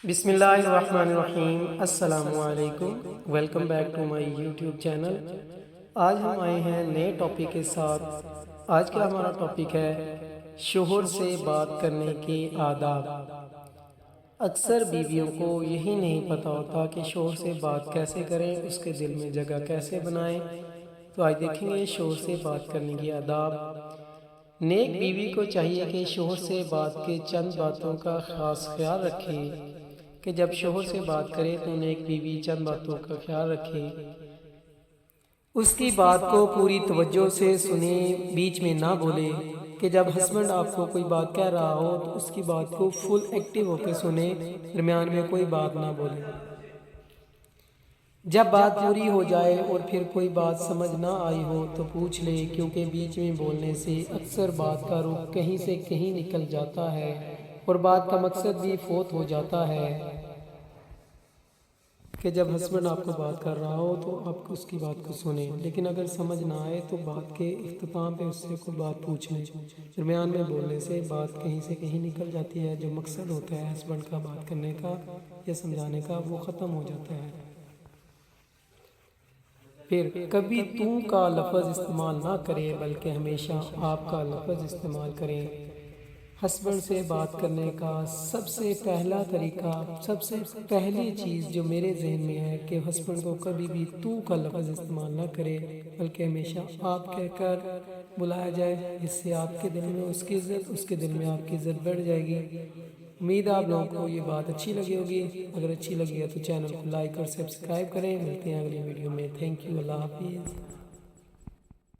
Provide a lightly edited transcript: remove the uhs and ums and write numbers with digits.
بسم اللہ الرحمن الرحیم، السلام علیکم، welcome back to my YouTube channel. آج ہم آئے ہیں نئے ٹاپک کے ساتھ۔ آج کا ہمارا ٹاپک ہے شوہر سے بات کرنے کے آداب۔ اکثر بیویوں کو یہی نہیں پتہ ہوتا کہ شوہر سے بات کیسے کریں، اس کے دل میں جگہ کیسے بنائیں۔ تو آج دیکھیں گے شوہر سے بات کرنے کے آداب۔ نیک بیوی کو چاہیے کہ شوہر سے بات کے چند باتوں کا خاص خیال رکھے کہ جب شوہر سے بات کرے تو نیک بیوی چند باتوں کا خیال رکھے، اس کی بات کو پوری توجہ سے سنے، بیچ میں نہ بولے۔ کہ جب ہسبینڈ آپ کو کوئی بات کہہ رہا ہو تو اس کی بات کو فل ایکٹیو ہو کے سنے، درمیان میں کوئی بات نہ بولے۔ جب بات پوری ہو جائے اور پھر کوئی بات سمجھ نہ آئی ہو تو پوچھ لے، کیونکہ بیچ میں بولنے سے اکثر بات کا رخ کہیں سے کہیں نکل جاتا ہے اور بات کا مقصد بھی فوت ہو جاتا ہے۔ کہ جب ہسبینڈ آپ کو بات کر رہا ہو تو آپ اس کی بات کو سنیں، لیکن اگر سمجھ نہ آئے تو بات کے اختتام پہ اس سے کوئی بات پوچھ لیں۔ درمیان میں بولنے سے بات کہیں سے کہیں نکل جاتی ہے، جو مقصد ہوتا ہے ہسبینڈ کا بات کرنے کا یا سمجھانے کا، وہ ختم ہو جاتا ہے۔ پھر کبھی تو کا لفظ استعمال نہ کرے، بلکہ ہمیشہ آپ کا لفظ استعمال کریں۔ ہسبینڈ سے بات کرنے کا سب سے پہلا طریقہ، سب سے پہلی چیز جو میرے ذہن میں ہے کہ ہسبینڈ کو کبھی بھی تو کا لفظ استعمال نہ کرے، بلکہ ہمیشہ آپ کہہ کر بلایا جائے، جس سے آپ کے دل میں اس کی عزت، اس کے دل میں آپ کی عزت بڑھ جائے گی۔ امید آپ لوگوں کو یہ بات اچھی لگی ہوگی۔ اگر اچھی لگی ہے تو چینل کو لائک اور سبسکرائب کریں۔ ملتے ہیں اگلی ویڈیو میں۔ تھینک یو، اللہ حافظ۔